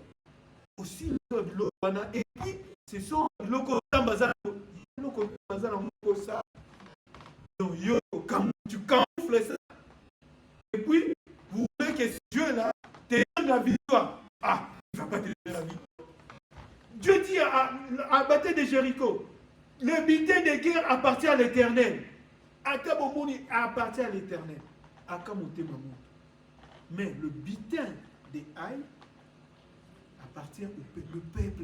Aussi et puis ce sont locaux bazar ça. Donc yo quand tu camoufles ça. Et puis vous voyez que ce Dieu là de Jéricho. Le butin de guerre appartient à l'Éternel. Atabomoni appartient à l'Éternel. Akamote Mamout. Mais le butin des Haï appartient au peuple. Le peuple,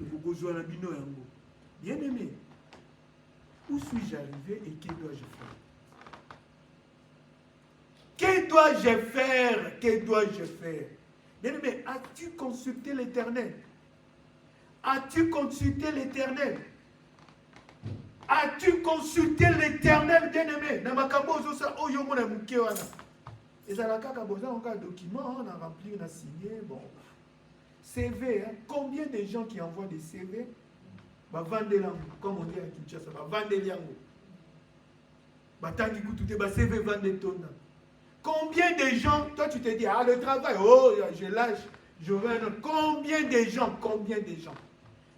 bien aimé, où suis-je arrivé et que dois-je faire? Que dois-je faire? Que dois-je faire? Bien aimé, as-tu consulté l'Éternel? As-tu consulté l'Éternel? As-tu consulté l'Éternel, bien-aimé? Et ça, un document, on a rempli, on a signé. Bon. CV, hein? Combien de gens qui envoient des CV? Bah, vendre l'ango, comme on dit à Kinshasa, bah, vendre l'ango. Bah, tant qu'il coûte, bah, CV, vendre ton. Combien de gens, toi tu te dis, ah, le travail, oh, je lâche, je vais. Combien de gens?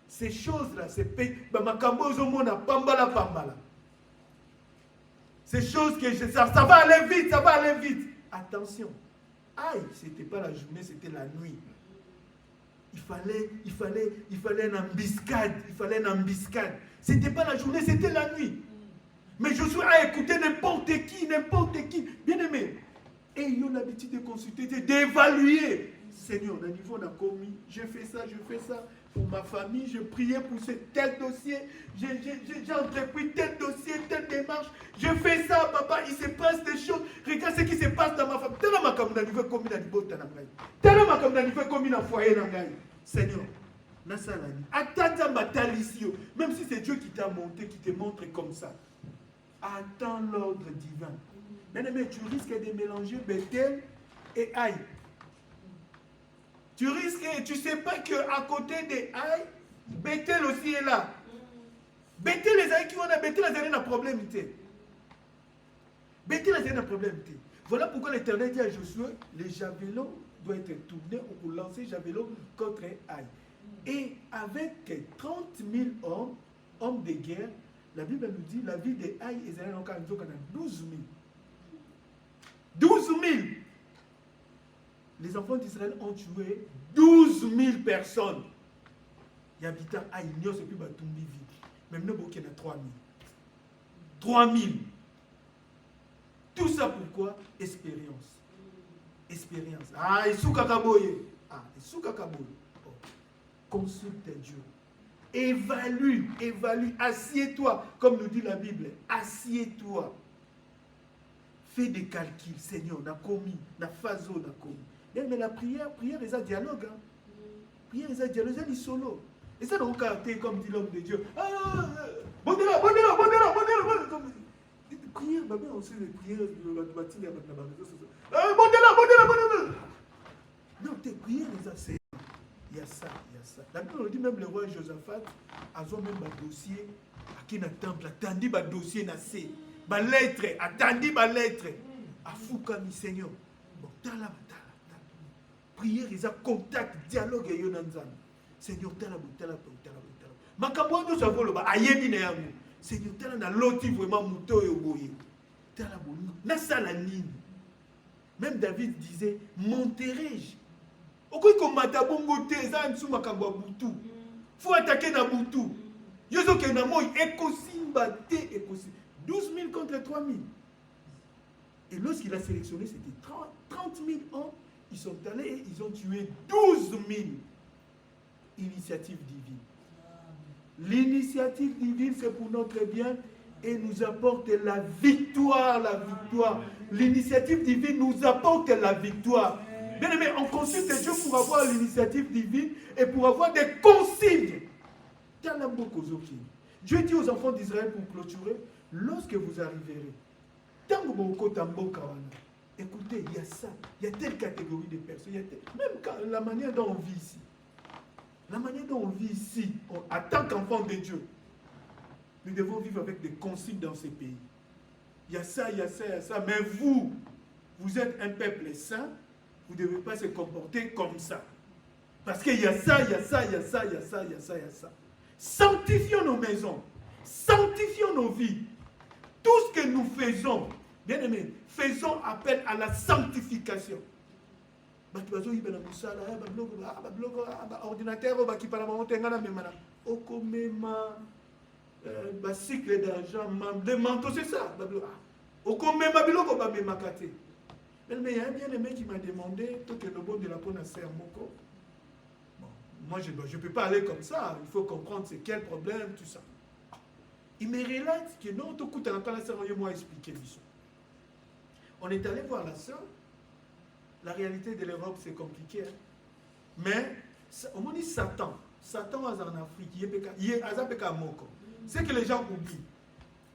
Ces choses-là, c'est payé. Bah, ma cambozo mona, pambala. Ces choses que ça va aller vite, Attention. Aïe, c'était pas la journée, c'était la nuit. Il fallait une embuscade. C'était pas la journée, c'était la nuit. Mais je suis à écouter n'importe qui. Bien aimé. Et ils ont l'habitude de consulter, d'évaluer. Seigneur, au niveau on a commis, je fais ça pour ma famille, je priais pour tel dossier, j'ai entrepris tel dossier, telle démarche, je fais ça, papa, il se passe des choses, regarde ce qui se passe dans ma famille. Tellement comme on niveau commis dans le bota nangai. Tellement comme on niveau commis dans le foyer nangai. Seigneur, Nasalani, attends ma talisio, même si c'est Dieu qui t'a monté, qui te montre comme ça. Attends l'ordre divin. Bien-aimé, tu risques de mélanger Bethel et Haï. Tu risques, tu ne sais pas qu'à côté des Haï, Bethel aussi est là. Bethel, les Haï qui ont Bethel, les Haï ont un problème. Bethel, les Haï ont un problème. Voilà pourquoi l'Éternel dit à Josué, les javelots doivent être tournés pour lancer javelot contre Haï. Et avec 30 000 hommes de guerre, la Bible nous dit, la vie des Haï, ils ont 12 000. 12 000. Les enfants d'Israël ont tué 12 000 personnes. Il y a habitant à Ignos et puis Batumbi vide. Même nous, il y en a 3 000. 3 000. Tout ça pourquoi? Expérience. Ah, et sous Kakaboye. Consulte Dieu. Évalue. Assieds-toi. Comme nous dit la Bible. Assieds-toi. Fais des calculs. Seigneur, on a commis. On a phasé, on a commis. Mais la prière, ils ont dialogue. Hein. Prière, ils ont dialogue. Ils ont solo. Et ça, donc, comme dit l'homme de Dieu. Bon de là. Prière, on sait les prières de la matinée avec la barre. Bon de là. Non, tes prières, les ont. Il y a ça. La Bible nous dit même le roi Josaphat, ils ont même un dossier qui est temple, attendu un dossier, une lettre, attendu une lettre. À Foukami, Seigneur. Bon, tala. Prière, ils ont contact, dialogue et yonanzan. Seigneur, tala. Makambo nous savons le bas, ayemi na yango. Seigneur, tala na loti vraiment mouto et oboye. Tala boni, na salanine. Même David disait, monterai-je? Okoy ko mata bongo te za nsu makambo butu. Faut attaquer na butu. Yozo ke na moy ekosimba te ekosi. 12 000 contre 3 000. Et lorsqu'il a sélectionné, c'était 30 000 hommes. Ils sont allés et ils ont tué 12 000. Initiative divine. L'initiative divine, c'est pour notre bien et nous apporte la victoire. L'initiative divine nous apporte la victoire. Bien aimé, on consulte Dieu pour avoir l'initiative divine et pour avoir des consignes. Dieu dit aux enfants d'Israël pour clôturer, lorsque vous arriverez, écoutez, il y a ça, il y a telle catégorie de personnes, même la manière dont on vit ici. En tant qu'enfant de Dieu, nous devons vivre avec des consignes dans ces pays. Il y a ça, mais vous êtes un peuple saint, vous ne devez pas se comporter comme ça. Parce qu'il y a ça. Sanctifions nos maisons, sanctifions nos vies. Tout ce que nous faisons, bien aimé, faisons appel à la sanctification. Ordinateur, cycle d'argent, des manteaux, c'est ça. Au combien de biloko ba me makate. Mais il y a un bien-aimé qui m'a demandé, tout que le bon de la peau n'a serre moko. Moi, je ne peux pas aller comme ça. Il faut comprendre c'est quel problème, tout ça. Il me relate que non, tout coûte à la sœur, moi expliquer ça. On est allé voir la sœur. La réalité de l'Europe, c'est compliqué. Hein? Mais, au moins, Satan. Satan est en Afrique. Il est à Moko. C'est que les gens oublient.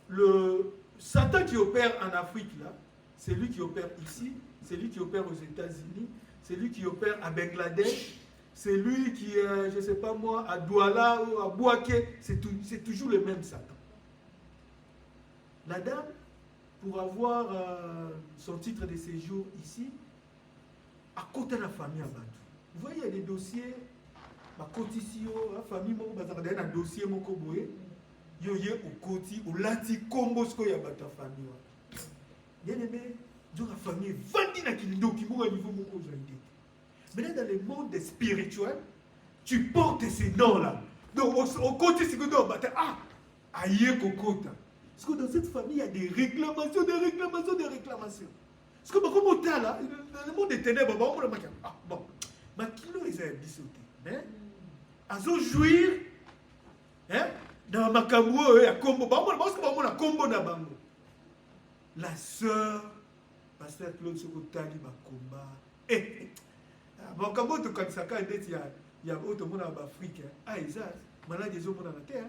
Le Satan qui opère en Afrique, là, c'est lui qui opère ici, c'est lui qui opère aux États-Unis, c'est lui qui opère à Bangladesh, c'est lui qui, je ne sais pas moi, à Douala ou à Bouaké, c'est toujours le même Satan. La dame, pour avoir son titre de séjour ici, à côté de la famille à Batou. Vous voyez, il y a des dossiers, ma cotissio, la famille, il y a un dossier, mon koboé, il y a au côté, au lati, combo, ce qu'il y a dans ta famille. Bien aimé, la famille est vendue dans le qui mourra au niveau de mon. Maintenant, dans le monde spirituel, tu portes ces noms-là. Donc, au côté, c'est que tu as aïe, kokota. Parce que dans cette famille, il y a des réclamations, des réclamations, des réclamations. Parce que comme on là, le monde des ténèbres, bon, ma kilo est un bisouté. Mais, à zo jouir, hein, dans ma kambo, à combo, parce que on a combo na bango. La sœur, pasteur Claude Sokotali, ma combat. Mon kambo, tu connais ça quand il y a autre monde en Afrique. Ah, ils ont, malade des hommes dans la terre.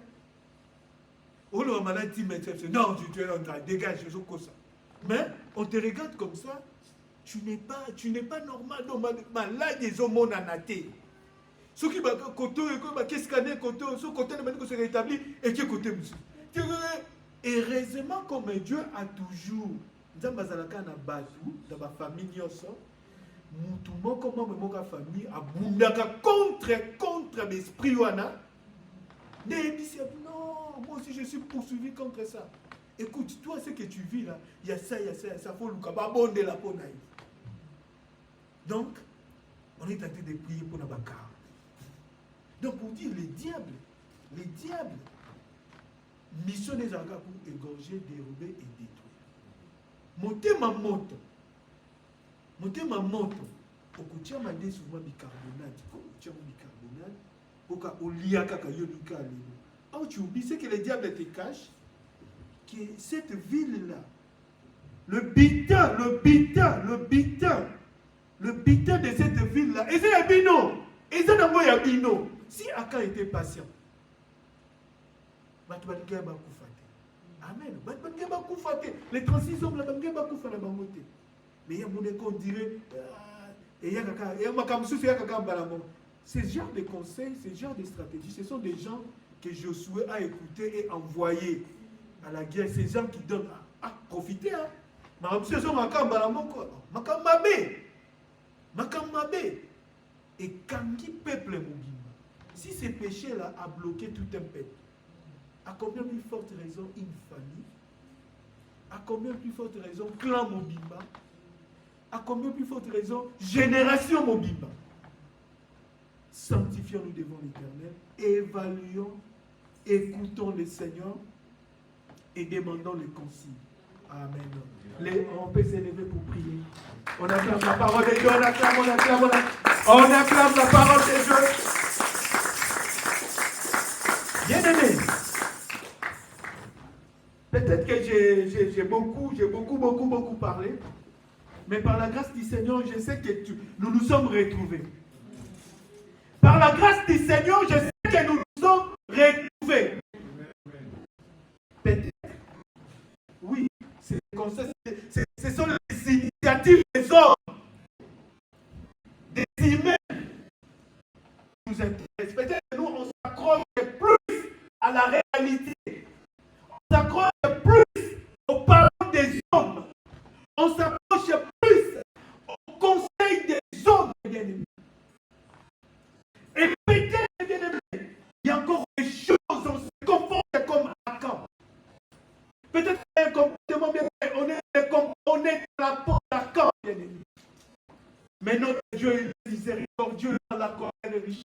On leur malade dit, non, tu es en train de dégager, je comme ça. Mais on te regarde comme ça, tu n'es pas normal. Donc, malade des hommes en terre. Ceux qui qu'est-ce qu'on est côté, ce côté de se rétablir et qui côté monsieur. Heureusement, comme Dieu a toujours, dans ma famille, Moutoumon, comment ma famille a boundaka contre l'esprit wana. Non, moi aussi je suis poursuivi contre ça. Écoute, toi, ce que tu vis là, il y a ça, faut le cababon de la peau naïve. Donc, on est en train de prier pour Nabakar. Donc, pour dire, les diables, mission des argas pour égorger, dérober et détruire. Monter ma moto. Au côté, m'a dit souvent bicarbonate. Comme tu as bicarbonate, au cas où il y a caca, oh, tu oublies, c'est que les diables te cachent que cette ville-là, le bitin de cette ville-là, et c'est un bino, et c'est un bino. Si Aka était patient, Amen. Les 36 hommes, mais il y a mon qu'on dirait, ce genre de conseils, ce genre de stratégies, ce sont des gens que Josué a écoutés et envoyés à la guerre. Ces gens qui donnent à profiter. Et Kangi peuple Mobimba. Si ce péché-là a bloqué tout un peuple, à combien plus forte raison une famille, à combien plus forte raison clan Mobimba, à combien plus forte raison génération Mobimba. Sanctifions-nous devant l'Éternel, évaluons, écoutons le Seigneur et demandons les consignes. Amen. On peut s'élever pour prier. On acclame la parole de Dieu, on acclame la parole de Dieu. Bien-aimé, peut-être que j'ai beaucoup parlé, mais par la grâce du Seigneur, je sais que nous nous sommes retrouvés. Par la grâce du Seigneur, je sais que nous nous sommes retrouvés. Peut-être, oui, ce sont les initiatives des hommes, des humains qui nous intéressent. Peut-être que nous, on s'accroche plus à la réalité. On s'accroche plus aux paroles des hommes. On s'accroche plus aux conseils des hommes. Et peut-être, bien aimé, il y a encore des choses, on se comporte comme Akan. Peut-être qu'il y a un comportement bien aimé, on est à la porte d'Akan, bien aimé. Mais notre Dieu est miséricordieux dans la colère des riches.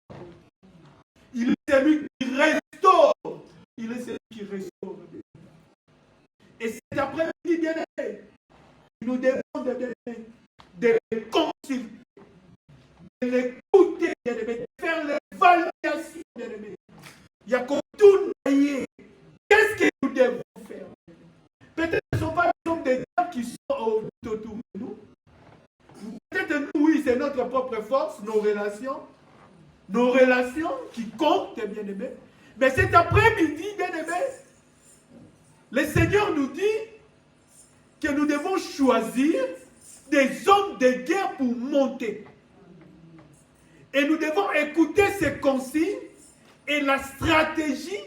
Il est celui qui restaure. Il est celui qui restaure. demande, bien-aimés, de les consulter, de l'écouter, bien-aimés, de faire l'évaluation, bien-aimés. Il y a qu'on tourne. Qu'est-ce que nous devons faire? Peut-être que ce ne sont pas les hommes des gens qui sont autour de nous. Peut-être nous, oui, c'est notre propre force, nos relations qui comptent, bien-aimés. Mais cet après-midi, bien-aimés, le Seigneur nous dit que nous devons choisir des hommes de guerre pour monter. Et nous devons écouter ces consignes et la stratégie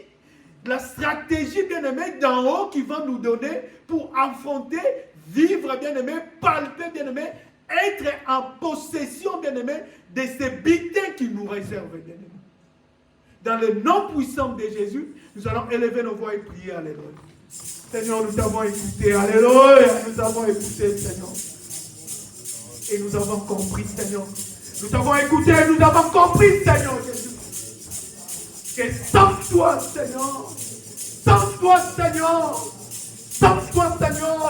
bien-aimé, d'en haut qui va nous donner pour affronter, vivre, bien-aimé, palper, bien-aimé, être en possession, bien-aimé, de ces bitins qui nous réservent, bien-aimé. Dans le nom puissant de Jésus, nous allons élever nos voix et prier. Alléluia. Seigneur, nous avons écouté. Alléluia. Nous avons écouté, Seigneur. Et nous avons compris, Seigneur. Nous avons écouté, nous avons compris, Seigneur Jésus. Que sans toi, Seigneur,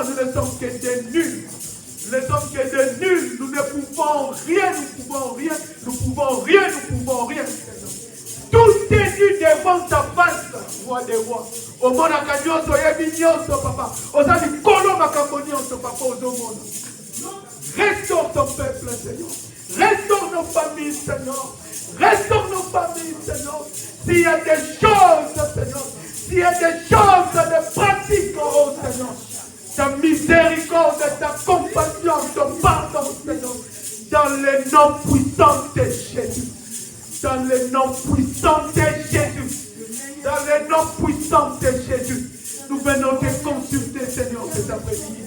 nous ne sommes que des nuls. Nous ne sommes que des nuls. Nous ne pouvons rien, nous pouvons rien, Seigneur. Tout est nu devant ta face, roi des rois. Au monde à Kanyoso, Yebinyoso, papa. Aux amis, Koloma Kambonyoso, papa, aux monde. Restaure ton peuple, Seigneur. Restaure nos familles, Seigneur. Restaure nos familles, Seigneur. S'il y a des choses, Seigneur. S'il y a des choses de pratique, oh Seigneur. Ta miséricorde, ta compassion, ton pardon, Seigneur. Dans le nom puissant de Jésus. Dans le nom puissant de Jésus. Dans le nom puissant de Jésus. Nous venons te consulter, Seigneur, cet après-midi.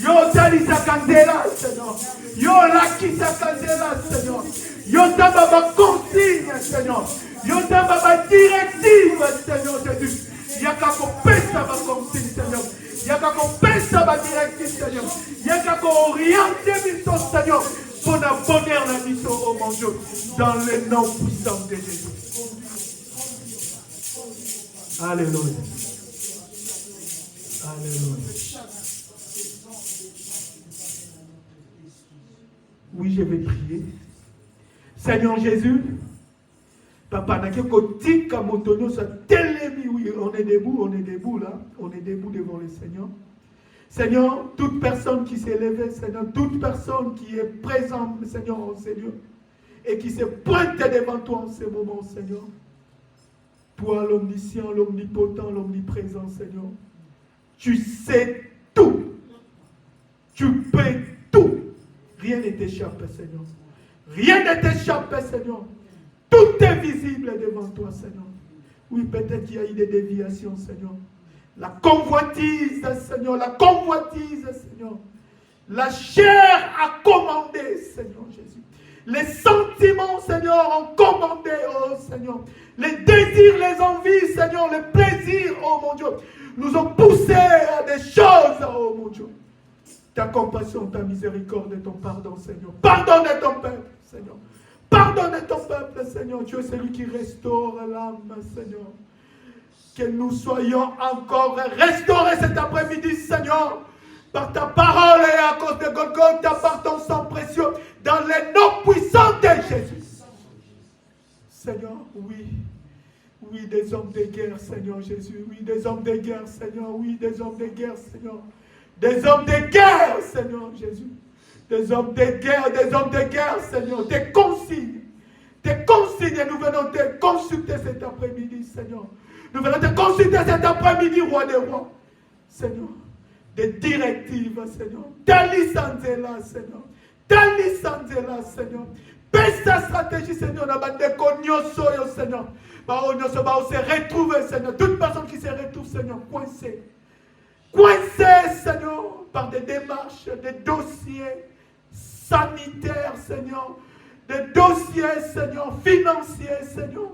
Yo Talisa Candela, Seigneur. Yo Lakisa Candela, Seigneur. Yo Tababa consigne, Seigneur. Yo Tababa directive, Seigneur Jésus. Yakako pesa ba consigne, Seigneur. Yakako pesa ba directive, Seigneur. Yakako oriente mission, Seigneur. Pour la bonheur la mission, oh mon Dieu. Dans le nom puissant de Jésus. Alléluia. Alléluia. Oui, je vais prier. Seigneur Jésus, Papa, oui, on est debout là, on est debout devant le Seigneur. Seigneur, toute personne qui s'est levée, Seigneur, toute personne qui est présente, Seigneur, en Seigneur, et qui se pointe devant toi en ce moment, Seigneur. Toi, l'omniscient, l'omnipotent, l'omniprésent, Seigneur, tu sais tout. Tu peux tout. Rien ne t'échappe, Seigneur. Rien ne t'échappe, Seigneur. Tout est visible devant toi, Seigneur. Oui, peut-être qu'il y a eu des déviations, Seigneur. La convoitise, Seigneur. La convoitise, Seigneur. La chair a commandé, Seigneur Jésus. Les sentiments, Seigneur, ont commandé, oh Seigneur. Les désirs, les envies, Seigneur, les plaisirs, oh mon Dieu, nous ont poussés à des choses, oh mon Dieu. Ta compassion, ta miséricorde et ton pardon, Seigneur. Pardonne ton peuple, Seigneur. Pardonne ton peuple, Seigneur. Tu es celui qui restaure l'âme, Seigneur. Que nous soyons encore restaurés cet après-midi, Seigneur. Par ta parole et à cause de Golgotha, par ton sang précieux, dans les noms puissants de Jésus. Seigneur, oui. Oui, des hommes de guerre, Seigneur Jésus. Oui, des hommes de guerre, Seigneur. Oui, des hommes de guerre, Seigneur. Des hommes de guerre, Seigneur Jésus. Des hommes de guerre, Seigneur. Des consignes, et nous venons te consulter cet après-midi, Seigneur. Nous venons te consulter cet après-midi, roi des rois. Seigneur, des directives, Seigneur. Talisanzela, Seigneur. Talisanzela, Seigneur. Baisse ta stratégie, Seigneur. Seigneur. On se retrouve, Seigneur. Toute personne qui se retrouve, Seigneur, coincée. Coincée, Seigneur, par des démarches, des dossiers sanitaires, Seigneur. Des dossiers, Seigneur, financiers, Seigneur.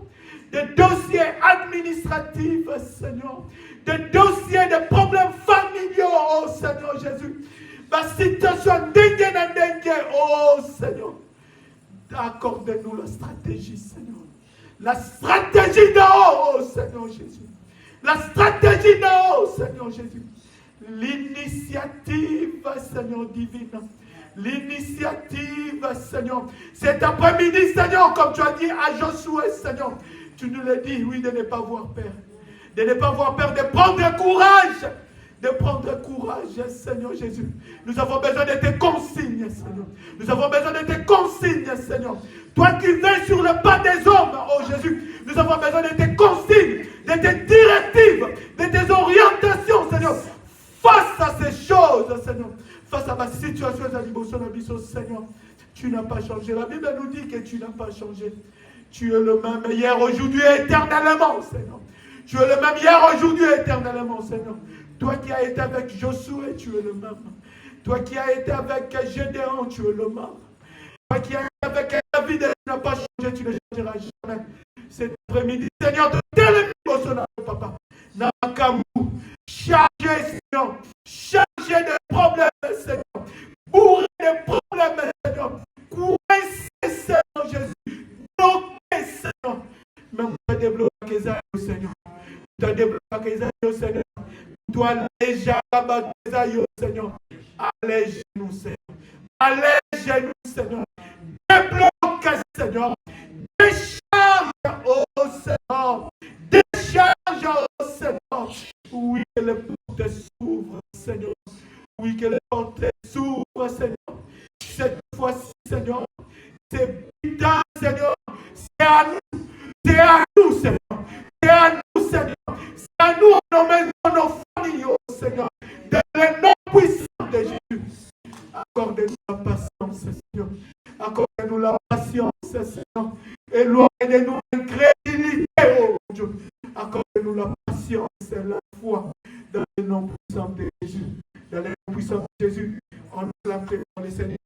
Des dossiers administratifs, Seigneur. Des dossiers de problèmes familiaux, oh Seigneur Jésus. Ma situation dengue, oh Seigneur. Accorde-nous la stratégie, Seigneur. La stratégie d'en haut, oh Seigneur Jésus. La stratégie d'en haut, Seigneur Jésus. L'initiative, Seigneur divine. l'initiative, Seigneur. Cet après-midi, Seigneur, comme tu as dit à Josué, Seigneur, tu nous l'as dit, oui, de ne pas avoir peur. De ne pas avoir peur, de prendre courage. De prendre courage, Seigneur Jésus. Nous avons besoin de tes consignes, Seigneur. Nous avons besoin de tes consignes, Seigneur. Toi qui viens sur le pas des hommes, oh Jésus, nous avons besoin de tes consignes, de tes directives, de tes orientations, Seigneur. Face à ces choses, Seigneur. Face à ma situation, Seigneur. Tu n'as pas changé. La Bible nous dit que tu n'as pas changé. Tu es le même hier, aujourd'hui et éternellement, Seigneur. Tu es le même hier, aujourd'hui et éternellement, Seigneur. Toi qui as été avec Josué, tu es le même. Toi qui as été avec Gédéon, tu es le même. Toi qui as été avec David, tu n'as pas changé, tu ne changeras jamais. Cet après-midi, Seigneur, de tel papa. Nakamu, chargé, Seigneur. Chargé de problèmes, Seigneur. Bourré de problèmes, Seigneur. Coincé, Seigneur Jésus. Bloqué, Seigneur. Mais on t'a débloqué, Seigneur. On t'a débloqué, Seigneur. Toi, déjà, Seigneur. Allège-nous, Seigneur. Allège-nous, Seigneur. Débloque, Seigneur. Décharge, oh Seigneur. Décharge, oh Seigneur. Oui, que les portes s'ouvrent, Seigneur. Oui, que les portes s'ouvrent, Seigneur. Cette fois-ci, Seigneur, c'est putain, Seigneur. C'est à nous. C'est à nous, Seigneur. C'est à nous, Seigneur. C'est à nous, nos maisons, nos familles, oh Seigneur. De les noms puissants de Jésus. Accordez-nous la patience, Seigneur. Accordez-nous la patience, Seigneur. Éloignez-nous l'incrédulité, oh Dieu. Accordez-nous la patience et la foi dans le nom puissant de Jésus. Dans le nom puissant de Jésus, on nous l'a fait dans les Seigneurs.